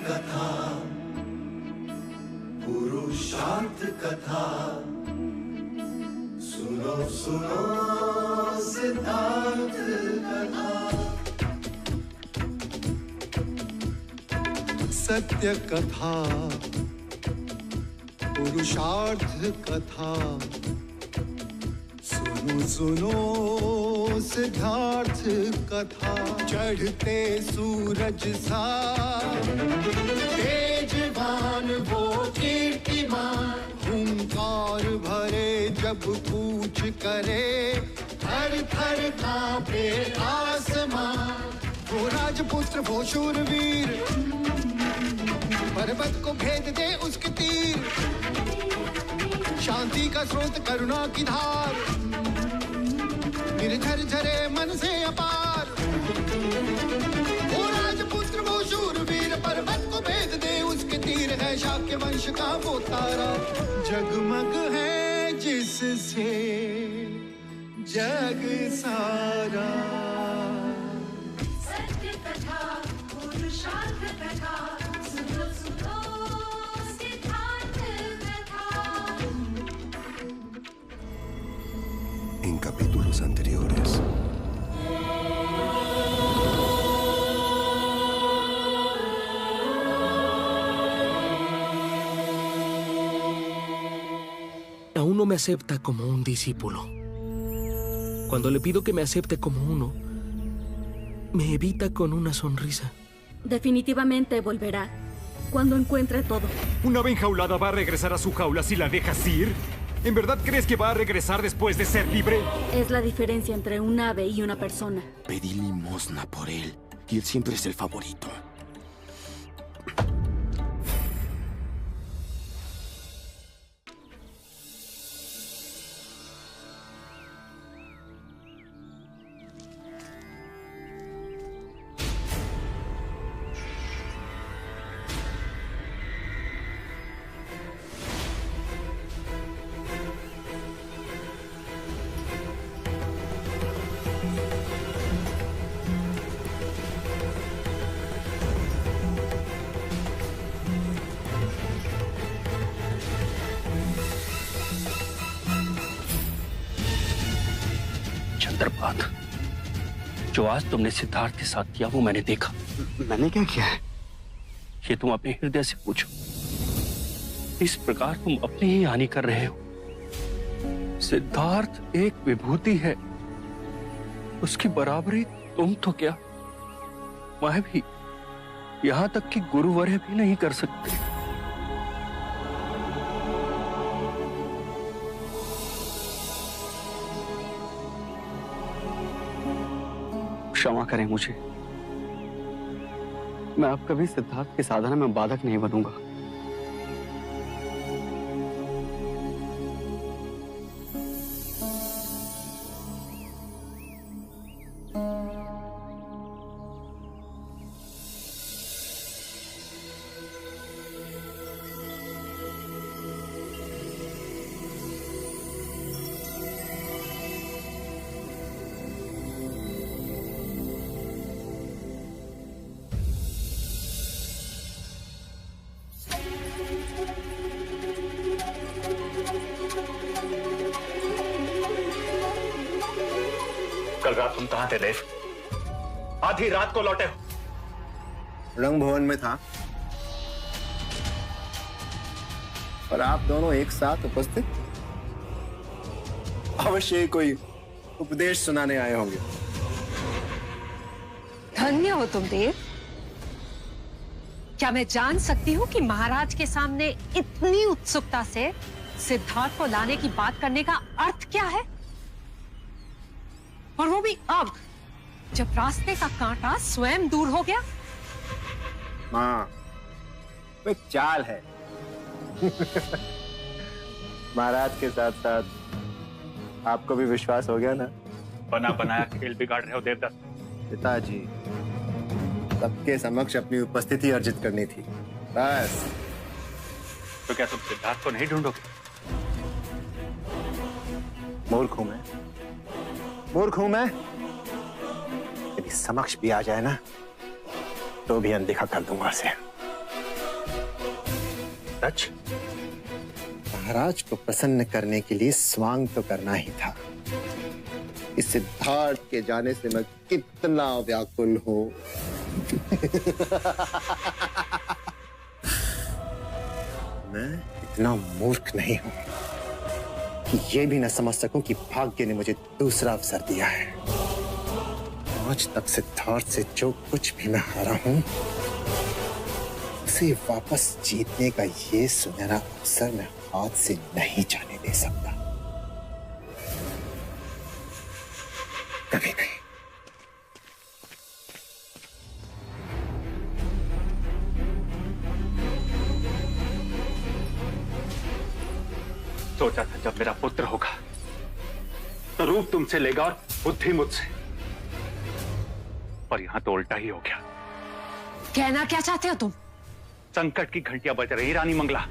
कथा, पुरुषार्थ कथा, सुनो सुनो सिद्धार्थ कथा। सत्य कथा, पुरुषार्थ कथा, सुनो सुनो सिद्धार्थ कथा। चढ़ते सूरज सा तेजवान वो कीर्तिमान, हुंकार भरे जब कूच करे, थर थर कांपे आसमान। वो राजपुत्र वो शूरवीर, पर्वत को भेद दे उसके तीर, शांति का स्रोत करुणा की धार, निर्झर झरे मन से अपार। वो राजपुत्र वो शूरवीर, पर्वत को भेद दे उसके तीर, है शाक्य वंश का वो तारा, जगमग है जिससे जग सारा। सत्य कथा, पुरुषार्थ कथा, सुनो सुनो सिद्धार्थ कथा। En capítulos anteriores. Aún no me acepta como un discípulo. Cuando le pido que me acepte como uno, me evita con una sonrisa. Definitivamente volverá cuando encuentre todo. ¿Una ave enjaulada va a regresar a su jaula si la dejas ir? ¿En verdad crees que va a regresar después de ser libre? Es la diferencia entre un ave y una persona. Pedí limosna por él y él siempre es el favorito. चंद्रपात, जो आज तुमने सिद्धार्थ के साथ किया वो मैंने देखा। मैंने क्या किया है? ये तुम अपने हृदय से पूछो। इस प्रकार तुम अपनी ही हानि कर रहे हो। सिद्धार्थ एक विभूति है, उसकी बराबरी तुम तो क्या, मैं भी, यहां तक कि गुरुवर्य भी नहीं कर सकते। क्षमा करें मुझे, मैं अब कभी सिद्धार्थ की साधना में बाधक नहीं बनूंगा। कल रात तुम कहां थे देव? आधी रात को लौटे हो। रंग भवन में था और आप दोनों एक साथ उपस्थित, अवश्य कोई उपदेश सुनाने आए होंगे। धन्य हो तुम देव। क्या मैं जान सकती हूँ कि महाराज के सामने इतनी उत्सुकता से सिद्धार्थ को लाने की बात करने का अर्थ क्या है? और वो भी अब, जब रास्ते का कांटा स्वयं दूर हो गया। मां, वो एक चाल है। महाराज के साथ साथ आपको भी विश्वास हो गया ना? बना बनाया खेल बिगाड़ रहे हो देवदत्त। पिताजी, सबके समक्ष अपनी उपस्थिति अर्जित करनी थी, बस। तो क्या तुम सिद्धार्थ को नहीं ढूंढोगे? मूर्ख हूं मैं, मूर्ख हूं मैं। यदि समक्ष भी आ जाए ना, तो भी अनदेखा कर दूंगा उसे। सूरज, महाराज को प्रसन्न करने के लिए स्वांग तो करना ही था। इस सिद्धार्थ के जाने से मैं कितना व्याकुल हूं। मैं इतना मूर्ख नहीं हूं कि ये भी न समझ सकूं कि भाग्य ने मुझे दूसरा अवसर दिया है। आज तक सिद्धार्थ से जो कुछ भी मैं हारा हूं, उसे वापस जीतने का ये सुनहरा अवसर मैं हाथ से नहीं जाने दे सकता, कभी नहीं। सोचा था जब मेरा पुत्र होगा तो रूप तुमसे लेगा और बुद्धि मुझसे, पर यहां तो उल्टा ही हो गया। कहना क्या चाहते हो तुम? संकट की घंटियां बज रही रानी मंगला।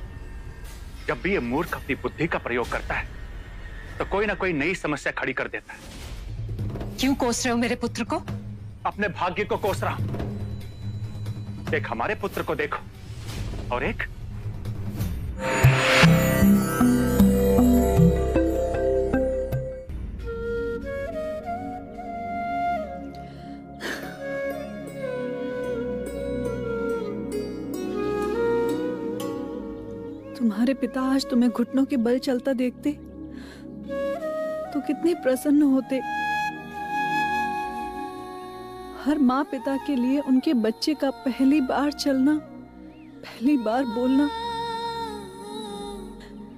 जब भी ये मूर्ख अपनी बुद्धि का प्रयोग करता है तो कोई ना कोई नई समस्या खड़ी कर देता है। क्यों कोस रहे हो मेरे पुत्र को? अपने भाग्य को कोस रहा हूं। एक हमारे पुत्र को देखो और एक तुम्हारे पिता आज तुम्हें घुटनों के बल चलता देखते तो कितने प्रसन्न होते। हर माँ पिता के लिए उनके बच्चे का पहली बार चलना, पहली बार बोलना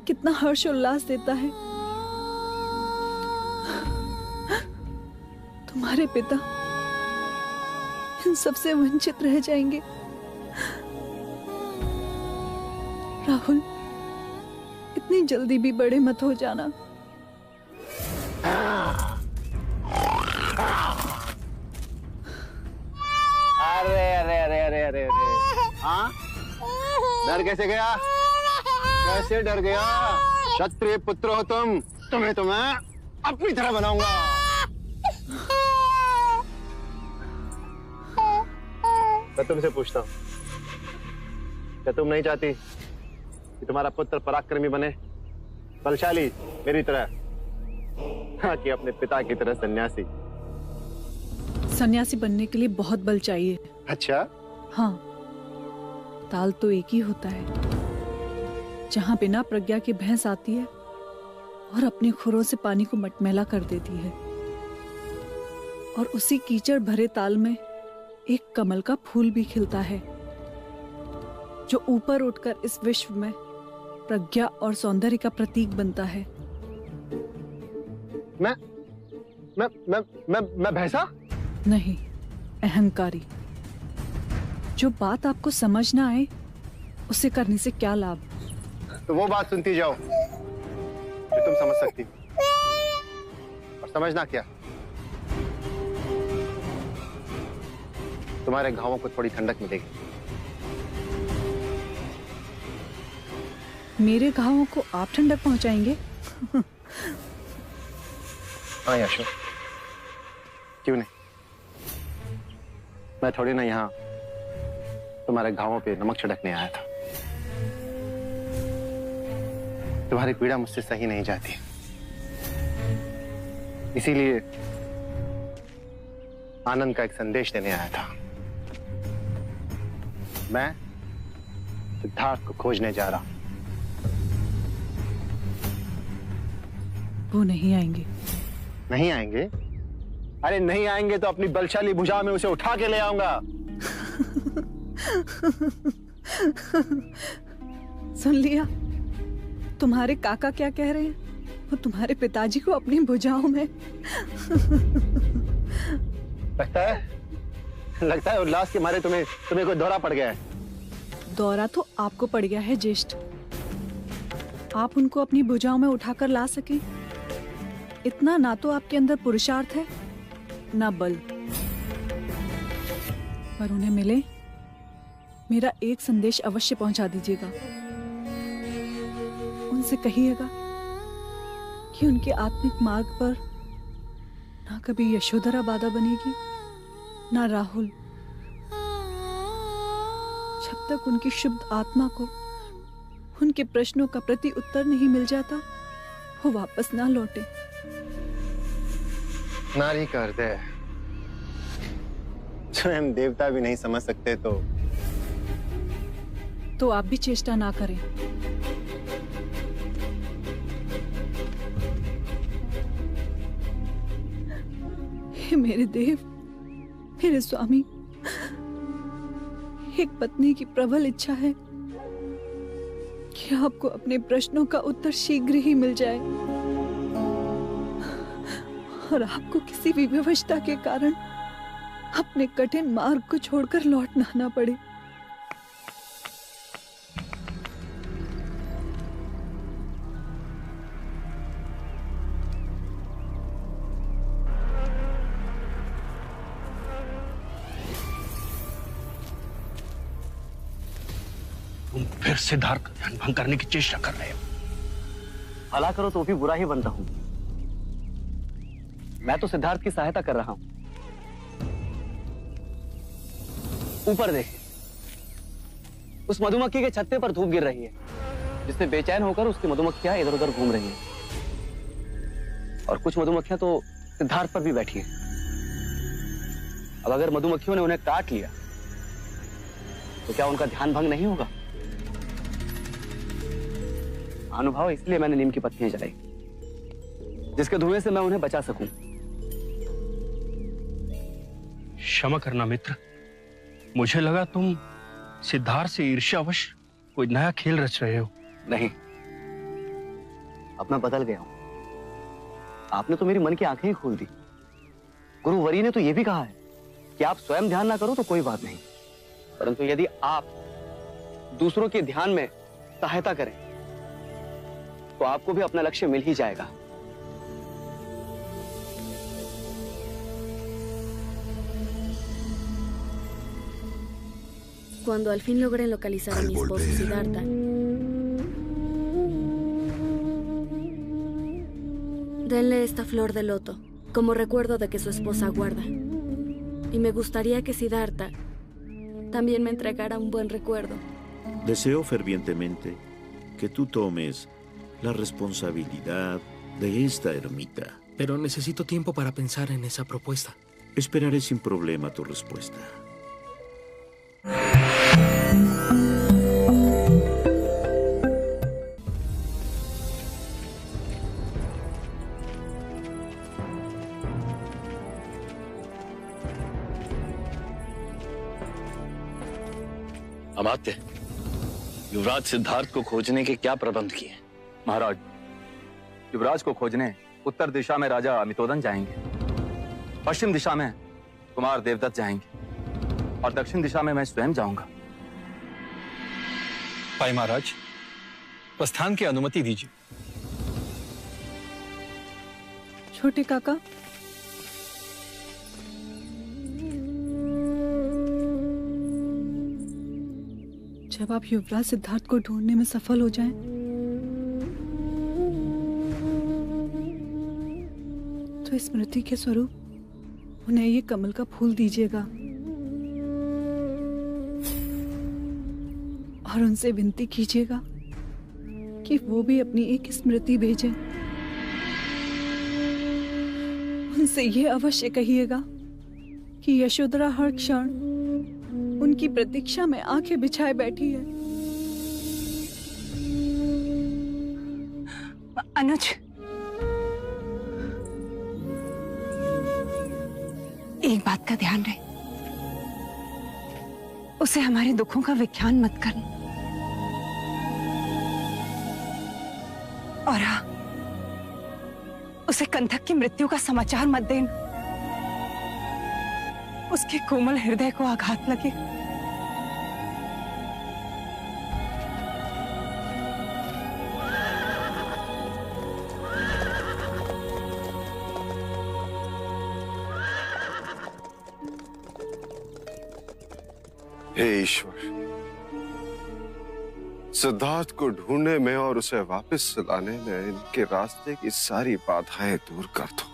कितना हर्ष उल्लास देता है। तुम्हारे पिता इन सबसे वंचित रह जाएंगे। राहुल, इतनी जल्दी भी बड़े मत हो जाना। अरे अरे अरे अरे अरे अरे, हाँ, डर कैसे गया? कैसे डर गया? क्षत्रिय पुत्र हो तुम, तुम्हें तो मैं अपनी तरह बनाऊंगा। मैं तुमसे पूछता हूँ, क्या तुम नहीं चाहती कि तुम्हारा पुत्र पराक्रमी बने, बलशाली मेरी तरह, हाँ, कि अपने पिता की तरह सन्यासी? सन्यासी बनने के लिए बहुत बल चाहिए। अच्छा? हाँ, ताल तो एक ही होता है जहां बिना प्रज्ञा की भैंस आती है और अपने खुरों से पानी को मटमैला कर देती है, और उसी कीचड़ भरे ताल में एक कमल का फूल भी खिलता है जो ऊपर उठकर इस विश्व में प्रज्ञा और सौंदर्य का प्रतीक बनता है। मैं भैंसा? नहीं, अहंकारी। जो बात आपको समझ ना आए उसे करने से क्या लाभ? तो वो बात सुनती जाओ जो तुम समझ सकती, और समझना क्या, तुम्हारे घावों को थोड़ी ठंडक मिलेगी। मेरे घावों को आप ठंडक पहुंचाएंगे? हाँ यशो, क्यों नहीं। मैं थोड़ी ना यहाँ तुम्हारे घावों पे नमक छिड़कने आया था। तुम्हारी पीड़ा मुझसे सही नहीं जाती, इसीलिए आनंद का एक संदेश देने आया था। मैं सिद्धार्थ को खोजने जा रहा हूं। वो नहीं आएंगे। नहीं आएंगे? अरे नहीं आएंगे तो अपनी बलशाली भुजा में उसे उठा के ले आऊंगा। सुन लिया? तुम्हारे काका क्या कह रहे हैं? वो तुम्हारे पिताजी को अपनी भुजाओं में लगता है उल्लास के मारे तुम्हें कोई दौरा पड़ गया है। दौरा तो आपको पड़ गया है ज्येष्ठ। आप उनको अपनी भुजाओं में उठाकर ला सके, इतना ना तो आपके अंदर पुरुषार्थ है ना बल। पर उन्हें मिले, मेरा एक संदेश अवश्य पहुंचा दीजिएगा। उनसे कहिएगा कि उनके आत्मिक मार्ग पर ना कभी यशोधरा बाधा बनेगी ना राहुल। जब तक उनकी शुद्ध आत्मा को उनके प्रश्नों का प्रति उत्तर नहीं मिल जाता, वो वापस ना लौटे। नारी का हृदय स्वयं देवता भी नहीं समझ सकते तो आप भी चेष्टा ना करें। हे मेरे देव, मेरे स्वामी, एक पत्नी की प्रबल इच्छा है कि आपको अपने प्रश्नों का उत्तर शीघ्र ही मिल जाए और आपको किसी भी विवशता के कारण अपने कठिन मार्ग को छोड़कर लौटना ना पड़े। तुम फिर सिद्धार्थ का ध्यान भंग करने की चेष्टा कर रहे हो। भला करो तो भी बुरा ही बनता हूं। मैं तो सिद्धार्थ की सहायता कर रहा हूं। ऊपर देख, उस मधुमक्खी के छत्ते पर धूप गिर रही है, जिससे बेचैन होकर उसकी मधुमक्खियां इधर उधर घूम रही हैं। और कुछ मधुमक्खियां तो सिद्धार्थ पर भी बैठी हैं। अब अगर मधुमक्खियों ने उन्हें काट लिया तो क्या उनका ध्यान भंग नहीं होगा? अनुभव, इसलिए मैंने नीम की पत्तियां जलाई, जिसके धुएं से मैं उन्हें बचा सकूं। क्षमा करना मित्र, मुझे लगा तुम सिद्धार्थ से ईर्ष्यावश कोई नया खेल रच रहे हो। नहीं, अब मैं बदल गया हूं। आपने तो मेरी मन की आंखें ही खोल दी। गुरुवरी ने तो यह भी कहा है कि आप स्वयं ध्यान ना करो तो कोई बात नहीं, परंतु यदि आप दूसरों के ध्यान में सहायता करें तो आपको भी अपना लक्ष्य मिल ही जाएगा। Cuando al fin logren localizar a mi esposo Siddhartha, denle esta flor de loto como recuerdo de que su esposa guarda. Y me gustaría que Siddhartha también me entregara un buen recuerdo. Deseo fervientemente que tú tomes la responsabilidad de esta ermita. Pero necesito tiempo para pensar en esa propuesta. Esperaré sin problema tu respuesta. अमात्य, युवराज सिद्धार्थ को खोजने के क्या प्रबंध किए? महाराज, युवराज को खोजने उत्तर दिशा में राजा अमितोदन जाएंगे, पश्चिम दिशा में कुमार देवदत्त जाएंगे और दक्षिण दिशा में मैं स्वयं जाऊंगा। भाई महाराज, प्रस्थान की अनुमति दीजिए। छोटे काका, जब आप युवराज सिद्धार्थ को ढूंढने में सफल हो जाएं, तो स्मृति के स्वरूप उन्हें ये कमल का फूल दीजिएगा और उनसे विनती कीजिएगा कि वो भी अपनी एक स्मृति भेजें। उनसे ये अवश्य कहिएगा कि यशोधरा हर क्षण उनकी प्रतीक्षा में आंखें बिछाए बैठी है। अनुज, एक बात का ध्यान रहे, उसे हमारे दुखों का व्याख्यान मत करना। और हाँ, उसे कंथक की मृत्यु का समाचार मत देना, उसके कोमल हृदय को आघात लगे। हे ईश्वर, सिद्धार्थ को ढूंढने में और उसे वापस लाने में इनके रास्ते की सारी बाधाएं दूर कर दो।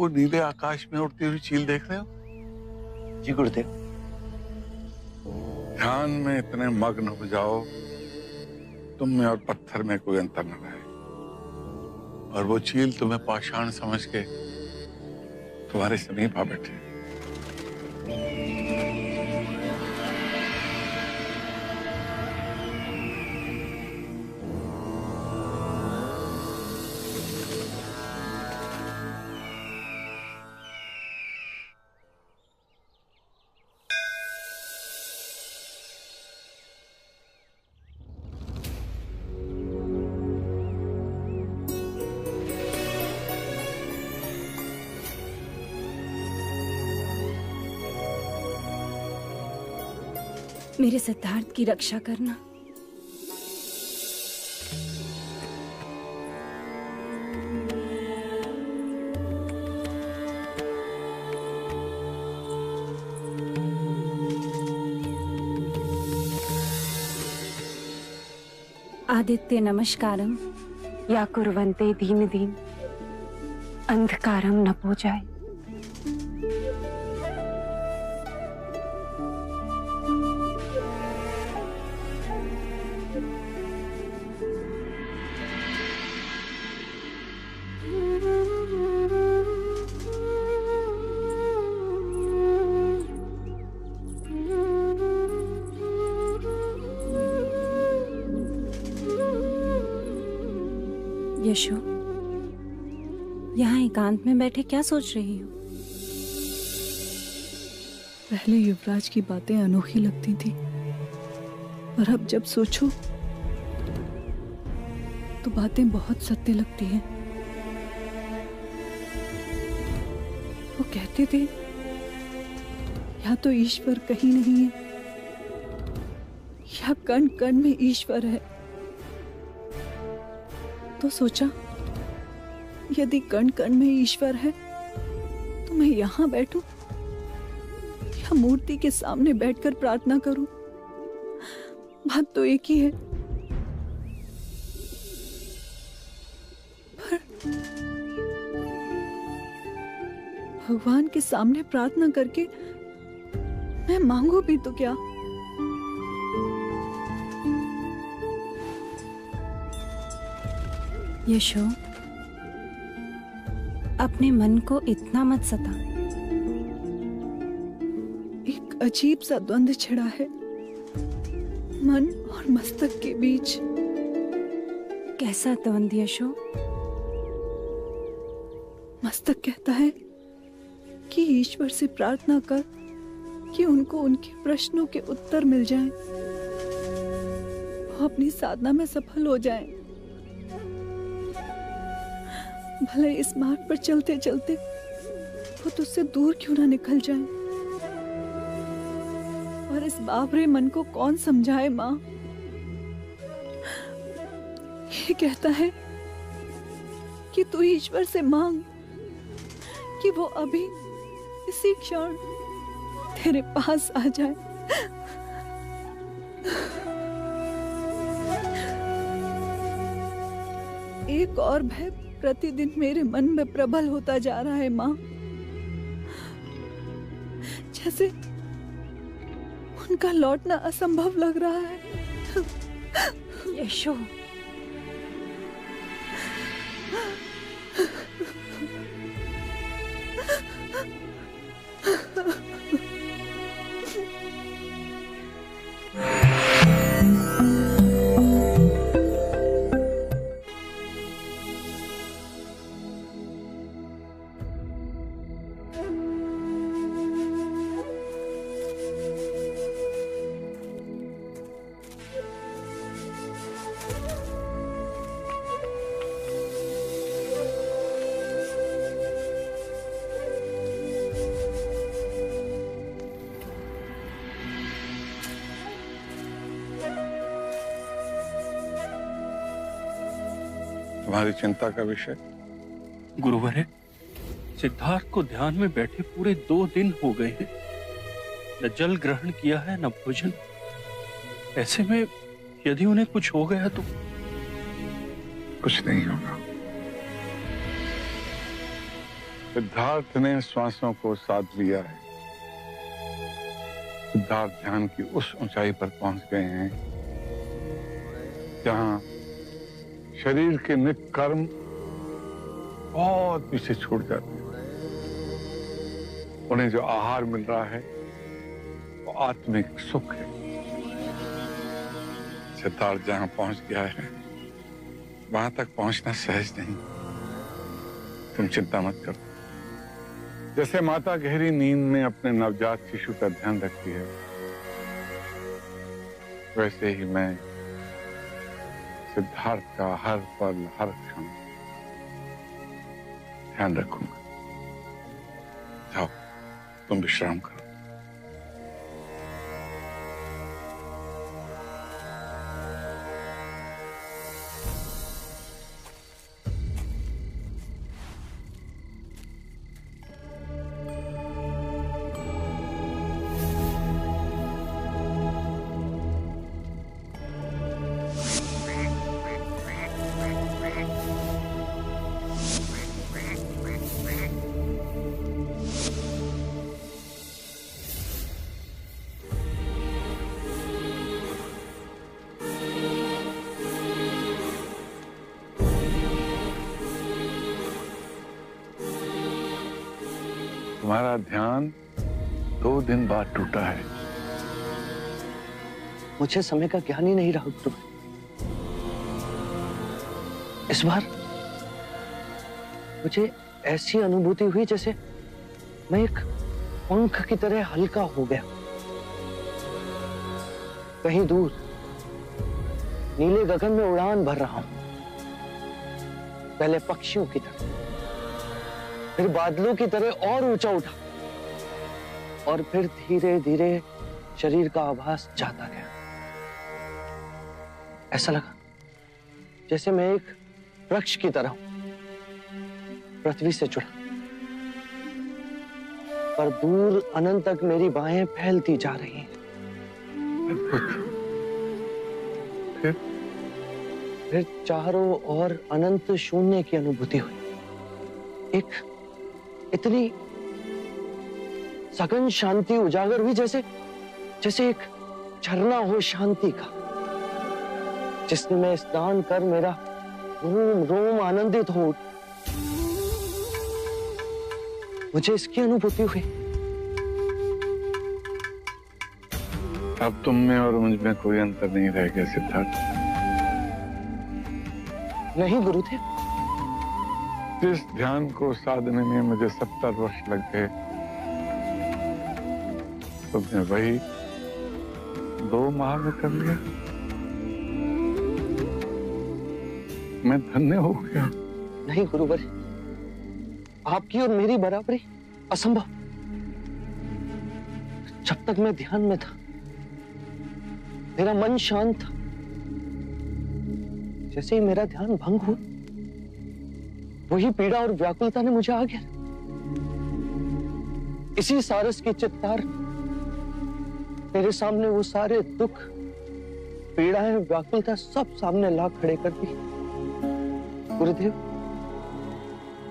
वो नीले आकाश में उड़ती हुई चील देख रहे हो? जी गुरुदेव। ध्यान में इतने मग्न हो जाओ तुम में और पत्थर में कोई अंतर न रहे, और वो चील तुम्हें पाषाण समझ के तुम्हारे समीप आ बैठे। मेरे सिद्धार्थ की रक्षा करना। आदित्य नमस्कारम या कुर्वन्ते दीन दीन अंधकारम न हो जाए। यशो, यहाँ एकांत में बैठे क्या सोच रही हो? पहले युवराज की बातें अनोखी लगती थी, पर अब जब सोचो तो बातें बहुत सत्य लगती हैं। वो कहते थे या तो ईश्वर कहीं नहीं है या कण कण में ईश्वर है। तो सोचा यदि कण कण में ईश्वर है तो मैं यहां बैठूं या मूर्ति के सामने बैठकर प्रार्थना करूं? बात तो एक ही है, पर भगवान के सामने प्रार्थना करके मैं मांगू भी तो क्या? यशो, अपने मन को इतना मत सता। एक अजीब सा द्वंद्व छिड़ा है मन और मस्तक के बीच। कैसा द्वंद्व यशो? मस्तक कहता है कि ईश्वर से प्रार्थना कर कि उनको उनके प्रश्नों के उत्तर मिल जाएं, वो अपनी साधना में सफल हो जाएं। भले इस मार्ग पर चलते चलते वो तुझसे दूर क्यों ना निकल जाए। और इस बावरे मन को कौन समझाए माँ? ये कहता है कि तू ईश्वर से मांग कि वो अभी इसी क्षण तेरे पास आ जाए। एक और भय प्रतिदिन मेरे मन में प्रबल होता जा रहा है माँ, जैसे उनका लौटना असंभव लग रहा है। यशो, तुम्हारी चिंता का विषय? गुरुवर, सिद्धार्थ को ध्यान में बैठे पूरे 2 दिन हो गए हैं। न जल ग्रहण किया है न भोजन। ऐसे में यदि उन्हें कुछ हो गया तो? कुछ नहीं होगा। सिद्धार्थ ने श्वासों को साध लिया है। सिद्धार्थ ध्यान की उस ऊंचाई पर पहुंच गए हैं जहां शरीर के नित्य कर्म बहुत पीछे छूट जाते हैं। उन्हें जो आहार मिल रहा है वो आत्मिक सुख है। सिद्धार्थ जहां पहुंच गया है वहां तक पहुंचना सहज नहीं। तुम चिंता मत करो। जैसे माता गहरी नींद में अपने नवजात शिशु का ध्यान रखती है, वैसे ही मैं सिद्धार्थ का हर पल हर क्षण ध्यान रखूंगा। जाओ, तुम विश्राम करो। तुम्हारा ध्यान 2 दिन बाद टूटा है। मुझे समय का ज्ञान ही नहीं रहा गुरु। इस बार मुझे ऐसी अनुभूति हुई जैसे मैं एक पंख की तरह हल्का हो गया। कहीं दूर नीले गगन में उड़ान भर रहा हूं, पहले पक्षियों की तरह, फिर बादलों की तरह और ऊंचा उठा, और फिर धीरे धीरे शरीर का आभास जाता गया। ऐसा लगा जैसे मैं एक वृक्ष की तरह हूं, पृथ्वी से जुड़ा, पर दूर अनंत तक मेरी बाहें फैलती जा रही हैं। फिर चारों ओर अनंत शून्य की अनुभूति हुई। एक इतनी सघन शांति उजागर हुई जैसे एक झरना हो शांति का, जिसमें मैं स्नान कर मेरा रोम रोम आनंदित हो। मुझे इसकी अनुभूति हुई। अब तुम में और मुझ में कोई अंतर नहीं रह गया सिद्धार्थ। नहीं गुरुदेव। जिस ध्यान को साधने में मुझे 70 वर्ष लग गए, तुमने वही 2 माह में कर लिया। मैं धन्य हो गया। नहीं गुरुवर, आपकी और मेरी बराबरी असंभव। जब तक मैं ध्यान में था मेरा मन शांत था। जैसे ही मेरा ध्यान भंग हुआ, वही पीड़ा और व्याकुलता ने मुझे आ गया। इसी सारस की चित्तार मेरे सामने वो सारे दुख, पीड़ाएं, व्याकुलता सब सामने ला खड़े कर दी। गुरुदेव,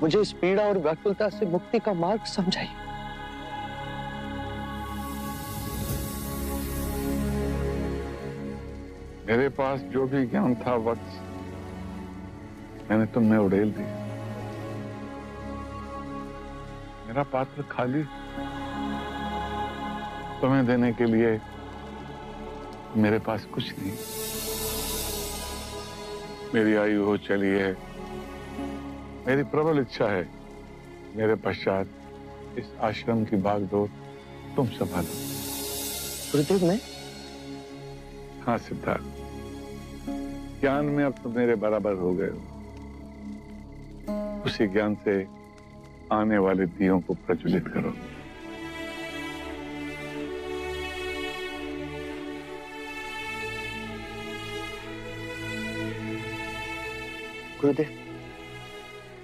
मुझे इस पीड़ा और व्याकुलता से मुक्ति का मार्ग समझाइए। मेरे पास जो भी ज्ञान था वत्स, मैंने तुम में उड़ेल दिया। मेरा पात्र खाली। तुम्हें देने के लिए मेरे पास कुछ नहीं। मेरी आयु हो चली है। मेरी प्रबल इच्छा है मेरे पश्चात इस आश्रम की बागडोर तुम संभालो। गुरुदेव, मैं? हाँ सिद्धार्थ, ज्ञान में अब तुम मेरे बराबर हो गए हो। उसी ज्ञान से आने वाले दियों को प्रज्वलित करो। गुरुदेव,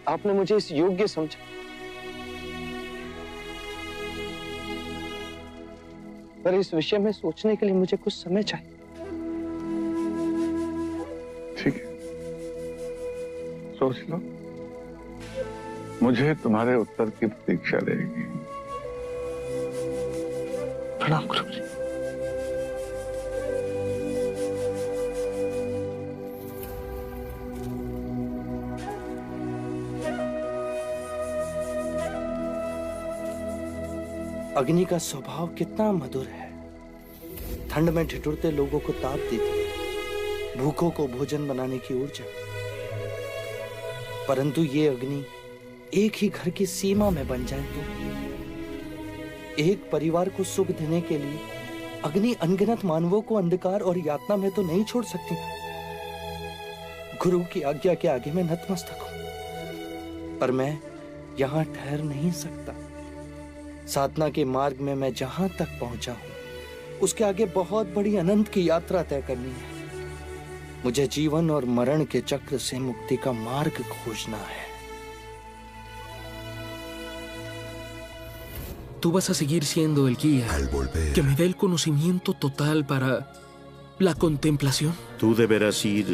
आपने मुझे इस योग्य समझा, पर इस विषय में सोचने के लिए मुझे कुछ समय चाहिए। ठीक है, सोच लो। मुझे तुम्हारे उत्तर की प्रतीक्षा रहेगी। प्रणाम गुरुजी। अग्नि का स्वभाव कितना मधुर है। ठंड में ठिठुरते लोगों को ताप देती, भूखों को भोजन बनाने की ऊर्जा। परंतु ये अग्नि एक ही घर की सीमा में बन जाए तो एक परिवार को सुख देने के लिए अग्नि अनगिनत मानवों को अंधकार और यातना में तो नहीं छोड़ सकती। गुरु की आज्ञा के आगे मैं नतमस्तक हूं, पर मैं यहां ठहर नहीं सकता। साधना के मार्ग में मैं जहां तक पहुंचा हूं, उसके आगे बहुत बड़ी अनंत की यात्रा तय करनी है। मुझे जीवन और मरण के चक्र से मुक्ति का मार्ग खोजना है। Tú vas a seguir siendo el guía que me dé el conocimiento total para la contemplación. Tú deberás ir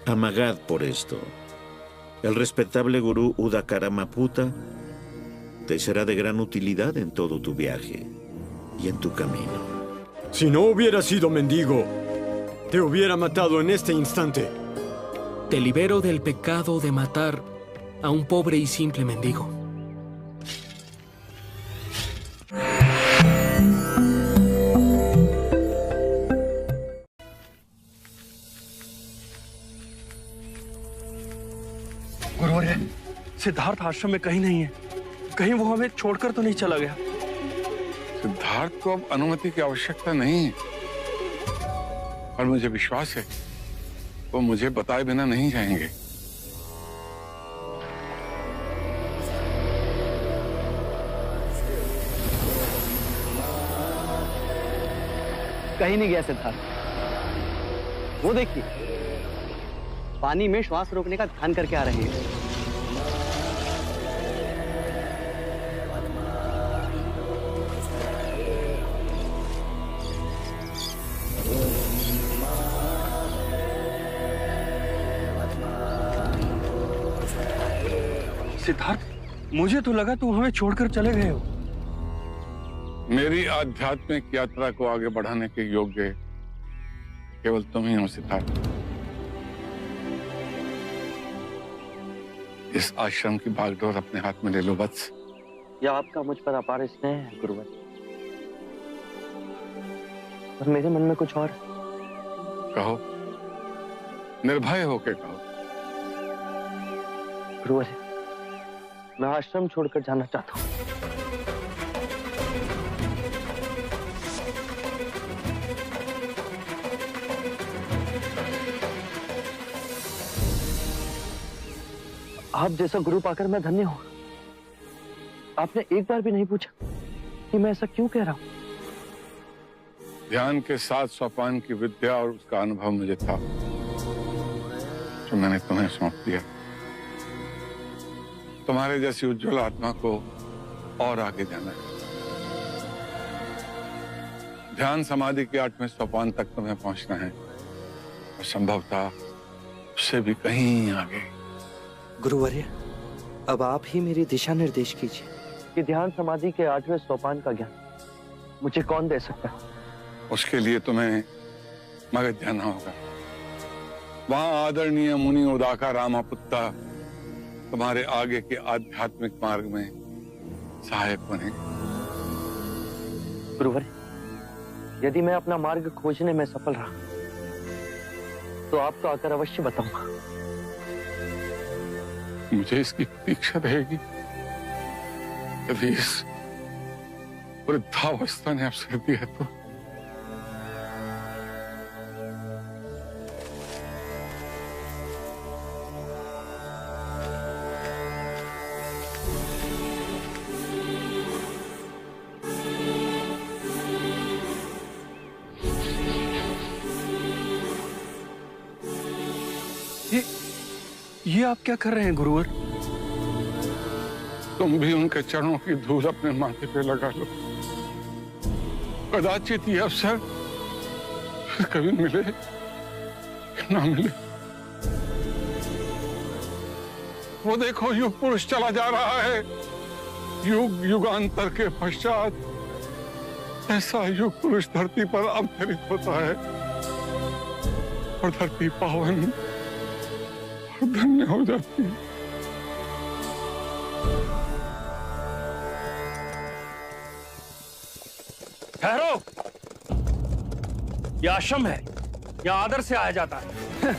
a Magad por esto. El respetable gurú Udakaramaputa te será de gran utilidad en todo tu viaje y en tu camino. Si no hubiera sido mendigo, te hubiera matado en este instante. Te libero del pecado de matar a un pobre y simple mendigo. गुरुवर्य, Siddharth आश्रम में कहीं नहीं है। कहीं वो हमें छोड़कर तो नहीं चला गया? सिद्धार्थ को अब अनुमति की आवश्यकता नहीं है, और मुझे विश्वास है वो मुझे बताए बिना नहीं जाएंगे। कहीं नहीं गया सिद्धार्थ। वो देखिए, पानी में श्वास रोकने का ध्यान करके आ रहे हैं। सिद्धार्थ, मुझे तो लगा तुम हमें छोड़कर चले गए हो। मेरी आध्यात्मिक यात्रा को आगे बढ़ाने के योग्य केवल तुम ही हो सिद्धार्थ। इस आश्रम की बागडोर अपने हाथ में ले लो वत्स। यह आपका मुझ पर अपार स्नेह है गुरुवर, और मेरे मन में कुछ और। कहो, निर्भय होकर कहो। गुरुवर, मैं आश्रम छोड़कर जाना चाहता हूँ। आप जैसा गुरु पाकर मैं धन्य हूं। आपने एक बार भी नहीं पूछा कि मैं ऐसा क्यों कह रहा हूं। ध्यान के साथ सोपान की विद्या और उसका अनुभव मुझे था, जो मैंने तुम्हें सौंप दिया। तुम्हारे जैसी उज्जवल आत्मा को और आगे जाना है। ध्यान समाधि के 8वें सोपान तक तुम्हें पहुंचना है, और संभवतः उससे भी कहीं आगे। गुरुवर्य, अब आप ही मेरी दिशा निर्देश कीजिए कि ध्यान समाधि के 8वें सोपान का ज्ञान मुझे कौन दे सकता है। उसके लिए तुम्हें मगध जाना होगा। वहां आदरणीय मुनि उदाकारामापुत्ता तुम्हारे आगे के आध्यात्मिक मार्ग में सहायक बनेंगे। गुरुवर, यदि मैं अपना मार्ग खोजने में सफल रहा तो आपको आकर अवश्य बताऊंगा। मुझे इसकी प्रतीक्षा रहेगी। यदि इस वृद्धावस्था ने अवसर दिया तो। ये आप क्या कर रहे हैं गुरुवर? तुम भी उनके चरणों की धूल अपने माथे पे लगा लो। कदाचित ये अवसर फिर कभी मिले ना मिले। वो देखो युग पुरुष चला जा रहा है। युग युगांतर के पश्चात ऐसा युग पुरुष धरती पर अवतरित होता है और धरती पावन और धन्य हो जाती है। ठहरो, यह आश्रम है, यहाँ आदर से आया जाता है।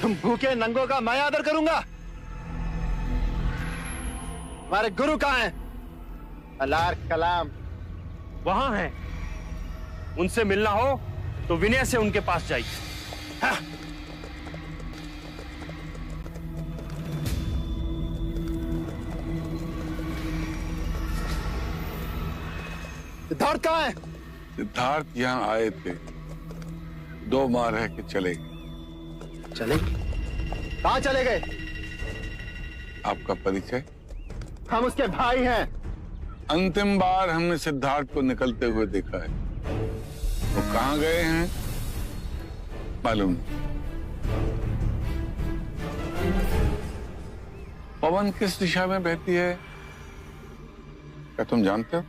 तुम भूखे नंगों का मैं आदर करूंगा? हमारे गुरु कहाँ हैं? अलार कलाम वहां हैं। उनसे मिलना हो तो विनय से उनके पास जाइए। हाँ। सिद्धार्थ कहाँ है? सिद्धार्थ यहाँ आए थे, 2 माह रह के चले गए। चले? कहाँ चले गए? आपका परिचय? हम उसके भाई हैं। अंतिम बार हमने सिद्धार्थ को निकलते हुए देखा है। वो कहाँ गए हैं मालूम नहीं। पवन किस दिशा में बहती है क्या तुम जानते हो?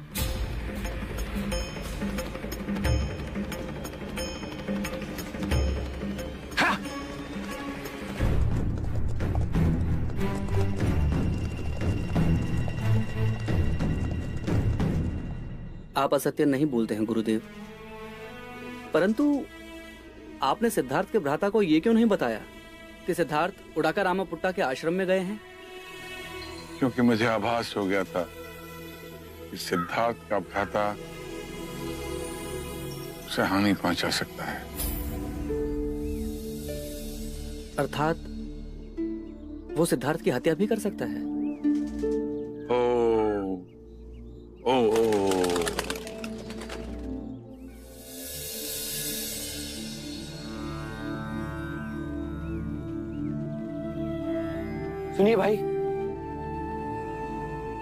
आप असत्य नहीं बोलते हैं गुरुदेव, परंतु आपने सिद्धार्थ के भ्राता को यह क्यों नहीं बताया कि सिद्धार्थ उड़ाका रामापुट्टा के आश्रम में गए हैं? क्योंकि मुझे आभास हो गया था कि सिद्धार्थ का भ्राता उसे हानि पहुंचा सकता है। अर्थात वो सिद्धार्थ की हत्या भी कर सकता है। ओ सुनिए भाई,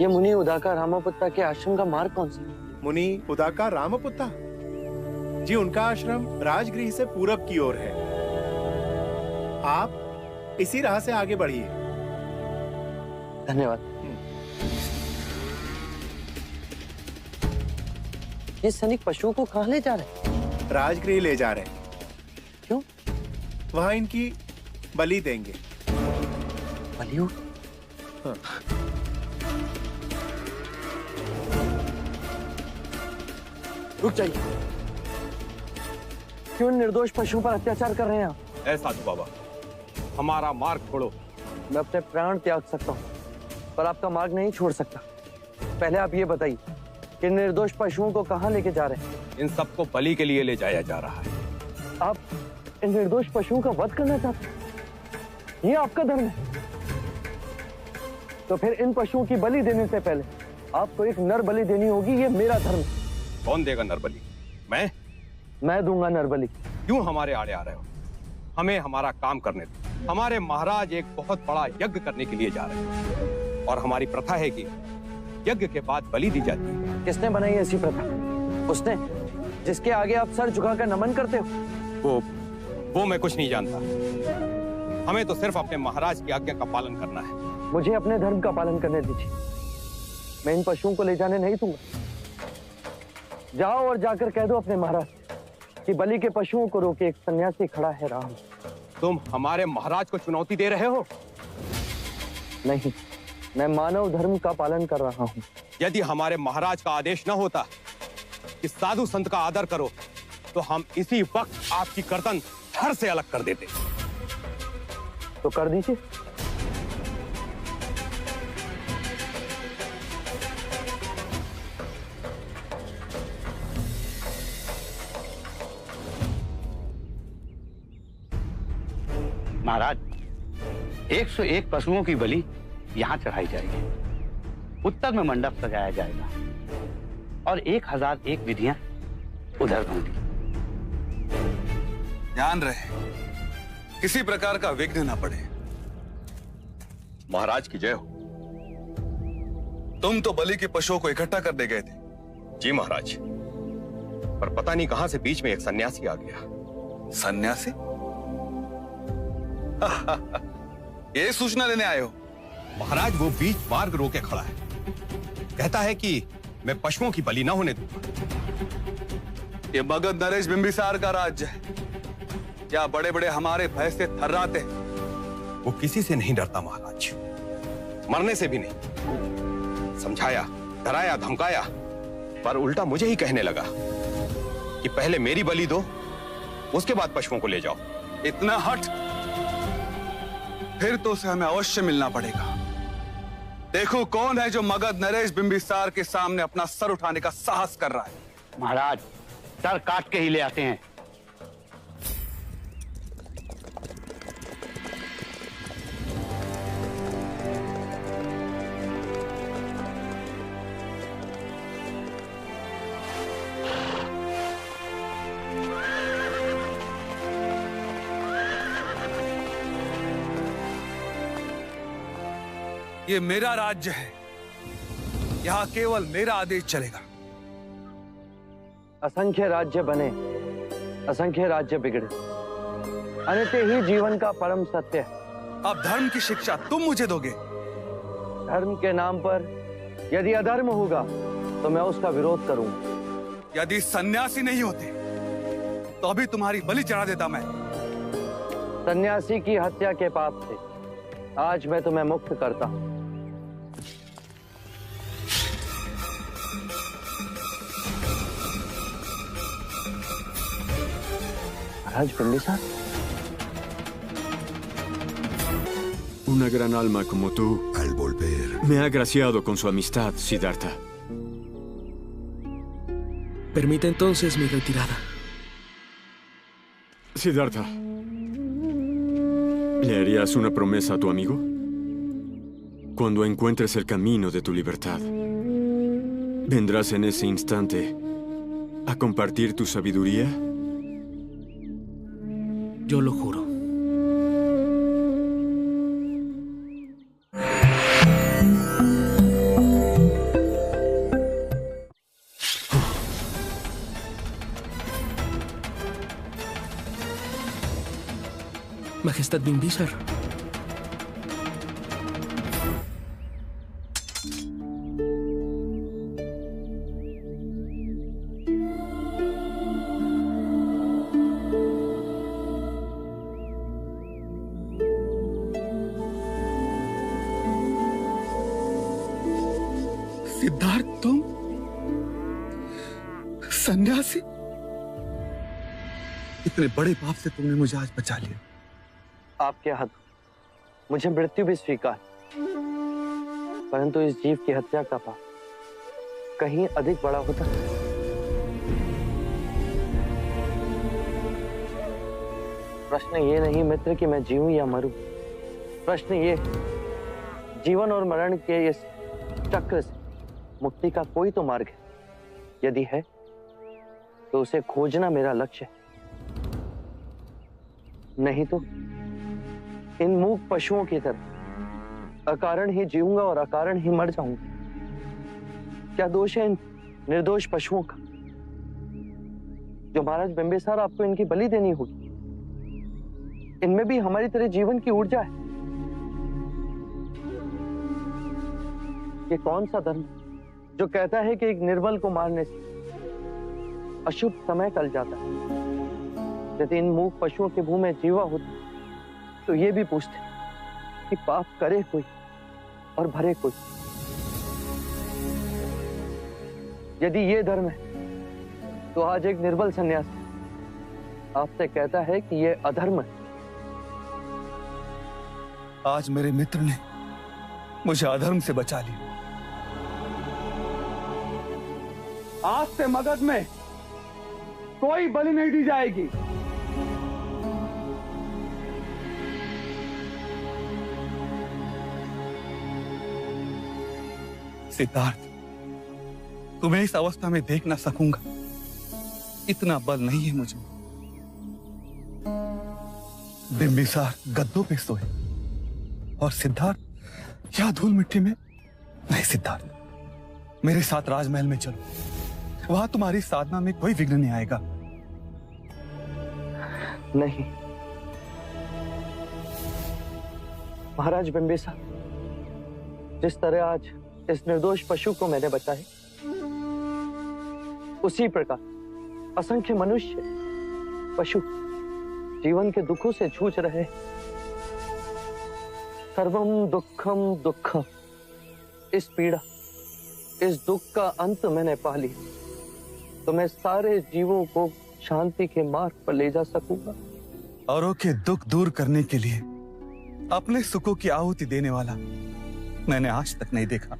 ये मुनि उदाका रामापुत्ता के आश्रम का मार्ग कौन सा? मुनि उदाका रामापुत्ता जी, उनका आश्रम राजगृह से पूरब की ओर है। आप इसी राह से आगे बढ़िए। धन्यवाद। ये सैनिक पशुओं को कहाँ ले जा रहे हैं? राजगृह ले जा रहे हैं। क्यों? वहां इनकी बलि देंगे। बलियों? हाँ। रुक जाइए। क्यों निर्दोष पशुओं पर अत्याचार कर रहे हैं आप? ऐसा तो बाबा, हमारा मार्ग छोड़ो। मैं अपने प्राण त्याग सकता हूँ, पर आपका मार्ग नहीं छोड़ सकता। पहले आप ये बताइए कि निर्दोष पशुओं को कहाँ लेके जा रहे हैं? इन सबको बलि के लिए ले जाया जा रहा है। आप इन निर्दोष पशुओं का वध करना चाहते हैं? ये आपका धर्म है। तो फिर इन पशुओं की बलि देने से पहले आपको एक नर बलि देनी होगी। ये मेरा धर्म है। कौन देगा नर बलि? मैं दूंगा नर बलि। क्यों हमारे आड़े आ रहे हो? हमें हमारा काम करने दो। हमारे महाराज एक बहुत बड़ा यज्ञ करने के लिए जा रहे हैं और हमारी प्रथा है कि यज्ञ के बाद बलि दी जाती है। किसने बनाई ऐसी प्रथा? उसने जिसके आगे आप सर झुकाकर नमन करते हो। वो मैं कुछ नहीं जानता। हमें तो सिर्फ अपने महाराज की आज्ञा का पालन करना है। मुझे अपने धर्म का पालन करने दीजिए। मैं इन पशुओं को ले जाने नहीं दूंगा। जाओ और जाकर कह दो अपने महाराज कि बलि के पशुओं को रोके एक सन्यासी खड़ा है राम। तुम हमारे महाराज को चुनौती दे रहे हो? नहीं, मैं मानव धर्म का पालन कर रहा हूँ। यदि हमारे महाराज का आदेश न होता कि साधु संत का आदर करो, तो हम इसी वक्त आपकी गर्दन धड़ से अलग कर देते। तो कर दीजिए। महाराज, 101 पशुओं की बलि यहाँ चढ़ाई जाएगी। उत्तर में मंडप सजाया जाएगा और 1001 विधियां उधर होंगी। ध्यान रहे, किसी प्रकार का विघ्न न पड़े। महाराज की जय हो। तुम तो बलि के पशुओं को इकट्ठा करने गए थे। जी महाराज, पर पता नहीं कहां से बीच में एक सन्यासी आ गया। सन्यासी? ये सूचना लेने आए हो? महाराज वो बीच मार्ग रोके खड़ा है, कहता है कि मैं पशुओं की बलि ना होने दूंगा। ये मगध नरेश बिंबिसार का राज्य है, क्या बड़े बड़े हमारे भय से थर्राते हैं। वो किसी से नहीं डरता महाराज, मरने से भी नहीं। समझाया, डराया, धमकाया, पर उल्टा मुझे ही कहने लगा कि पहले मेरी बलि दो, उसके बाद पशुओं को ले जाओ। इतना हट, फिर तो उसे हमें अवश्य मिलना पड़ेगा। देखो कौन है जो मगध नरेश बिंबिसार के सामने अपना सर उठाने का साहस कर रहा है। महाराज, सर काट के ही ले आते हैं। ये मेरा राज्य है, यहां केवल मेरा आदेश चलेगा। असंख्य राज्य बने, असंख्य राज्य बिगड़े, अनित्य ही जीवन का परम सत्य है। अब धर्म की शिक्षा तुम मुझे दोगे? धर्म के नाम पर यदि अधर्म होगा तो मैं उसका विरोध करूंगा। यदि सन्यासी नहीं होते तो अभी तुम्हारी बलि चढ़ा देता मैं। सन्यासी की हत्या के पाप से आज मैं तुम्हें मुक्त करता हूं। महाराज Bimbisara, Una gran alma como tú, al volver, me ha agraciado con su amistad, Siddhartha. Permite entonces mi retirada. Siddhartha, ¿le harías una promesa a tu amigo? Cuando encuentres el camino de tu libertad, ¿vendrás en ese instante a compartir tu sabiduría? Yo lo juro. Majestad Bimbisar. Siddharth, तुम सन्यासी? इतने बड़े पाप से तुमने मुझे आज बचा लिया। आपके हद, मुझे मृत्यु भी स्वीकार, परंतु इस जीव की हत्या का पाप कहीं अधिक बड़ा होता है। प्रश्न ये नहीं मित्र कि मैं जीऊं या मरूं, प्रश्न ये, जीवन और मरण के इस चक्र से मुक्ति का कोई तो मार्ग है। यदि है तो उसे खोजना मेरा लक्ष्य है, नहीं तो इन मूक पशुओं की तरह अकारण ही जीऊंगा और अकारण ही मर जाऊंगा। क्या दोष है इन निर्दोष पशुओं का जो महाराज बिंबिसार आपको इनकी बलि देनी होगी? इनमें भी हमारी तरह जीवन की ऊर्जा है। ये कौन सा धर्म जो कहता है कि एक निर्बल को मारने से अशुभ समय टल जाता है? यदि इन मूक पशुओं के मुंह में जीवा होती तो ये भी पूछते कि पाप करे कोई और भरे कोई। यदि ये धर्म है तो आज एक निर्बल सन्यासी आपसे कहता है कि ये अधर्म है। आज मेरे मित्र ने मुझे अधर्म से बचा लिया। आज से मगध में कोई बलि नहीं दी जाएगी। सिद्धार्थ, तुम्हें इस अवस्था में देख ना सकूंगा, इतना बल नहीं है मुझे। बिंबिसार गद्दों पे सोए और सिद्धार्थ यहां धूल मिट्टी में। नहीं सिद्धार्थ, मेरे साथ राजमहल में चलो, वहां तुम्हारी साधना में कोई विघ्न नहीं आएगा। नहीं, महाराज बिंबिसार, जिस तरह आज इस निर्दोष पशु को मैंने बचाया, उसी प्रकार असंख्य मनुष्य, पशु जीवन के दुखों से जूझ रहे। सर्वम दुखम दुखम, इस पीड़ा, इस दुख का अंत मैंने पा लिया, तो मैं सारे जीवों को शांति के मार्ग पर ले जा सकूंगा। औरों के दुख दूर करने के लिए अपने सुखों की आहुति देने वाला मैंने आज तक नहीं देखा।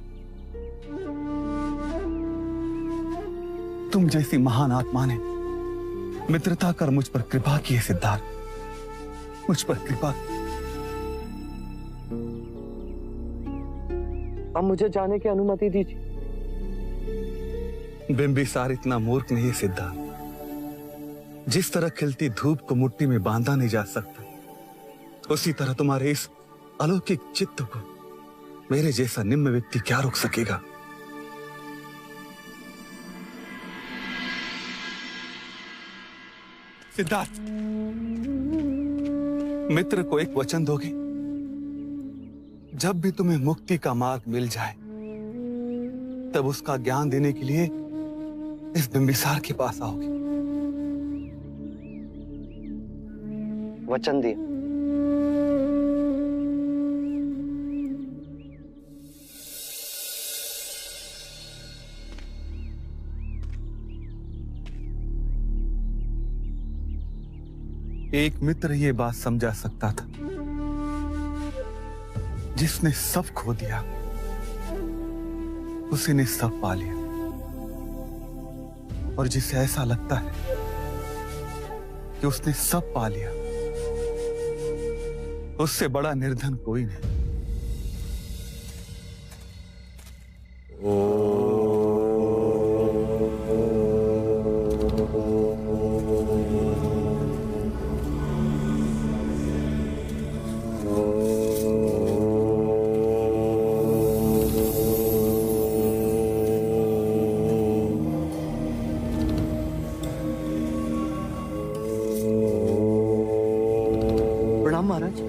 तुम जैसी महान आत्मा ने मित्रता कर मुझ पर कृपा की है सिद्धार्थ, मुझ पर कृपा। अब मुझे जाने की अनुमति दीजिए। बिंबिसार इतना मूर्ख नहीं है सिद्धार्थ। जिस तरह खिलती धूप को मुट्ठी में बांधा नहीं जा सकता, उसी तरह तुम्हारे इस अलौकिक चित्त को मेरे जैसा निम्न व्यक्ति क्या रोक सकेगा। सिद्धार्थ, मित्र को एक वचन दोगे? जब भी तुम्हें मुक्ति का मार्ग मिल जाए, तब उसका ज्ञान देने के लिए इस बिंबिसार के पास आओगे। वचन दिया। एक मित्र ये बात समझा सकता था जिसने सब खो दिया, उसी ने सब पा लिया। और जिसे ऐसा लगता है कि उसने सब पा लिया, उससे बड़ा निर्धन कोई नहीं। प्रणाम महाराज।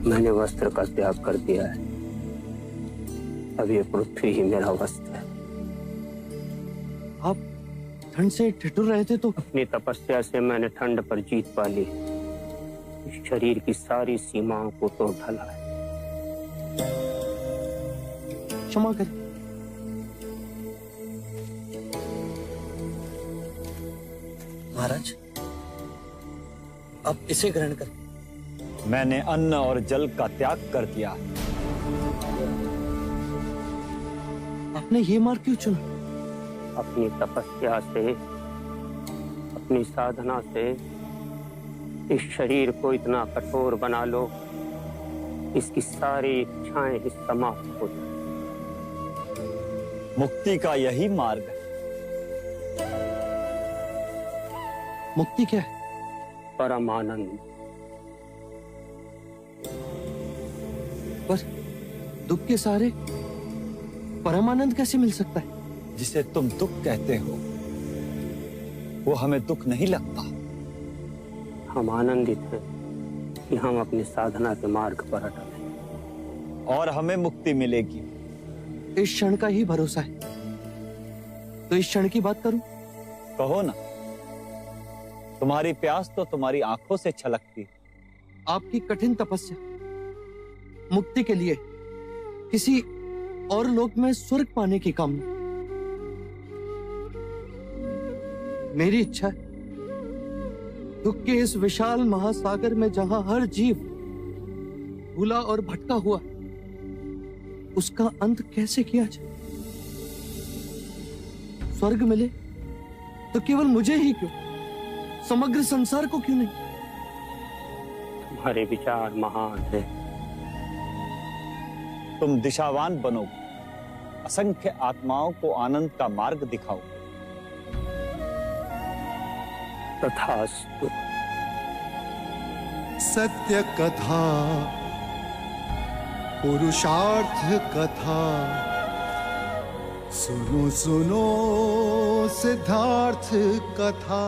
मैंने वस्त्र का त्याग कर दिया है, अब ये पृथ्वी ही मेरा वस्त्र है। आप ठंड से ठिठुर रहे थे तो? अपनी तपस्या से मैंने ठंड पर जीत पा ली, इस शरीर की सारी सीमाओं को तोड़ डाला है। क्षमा करें। महाराज, अब इसे ग्रहण कर। मैंने अन्न और जल का त्याग कर दिया। आपने ये मार्ग क्यों चुना? अपनी तपस्या से, अपनी साधना से इस शरीर को इतना कठोर बना लो, इसकी सारी इच्छाएं इस समाप्त हो जाए। मुक्ति का यही मार्ग है। मुक्ति क्या है? परम आनंद। पर दुख के सहारे परमानंद कैसे मिल सकता है? जिसे तुम दुख कहते हो, वो हमें दुख नहीं लगता। हम आनंदित हैं कि हम अपनी साधना के मार्ग पर अटल हैं और हमें मुक्ति मिलेगी। इस क्षण का ही भरोसा है, तो इस क्षण की बात करूं? कहो ना। तुम्हारी प्यास तो तुम्हारी आंखों से छलकती। आपकी कठिन तपस्या मुक्ति के लिए किसी और लोक में स्वर्ग पाने की कामना। मेरी इच्छा है दुख के इस विशाल महासागर में जहां हर जीव भूला और भटका हुआ, उसका अंत कैसे किया जाए। स्वर्ग मिले तो केवल मुझे ही क्यों, समग्र संसार को क्यों नहीं? तुम्हारे विचार महान है। तुम दिशावान बनो, असंख्य आत्माओं को आनंद का मार्ग दिखाओ। तथास्तु। सत्य कथा, पुरुषार्थ कथा, सुनो सुनो सिद्धार्थ कथा।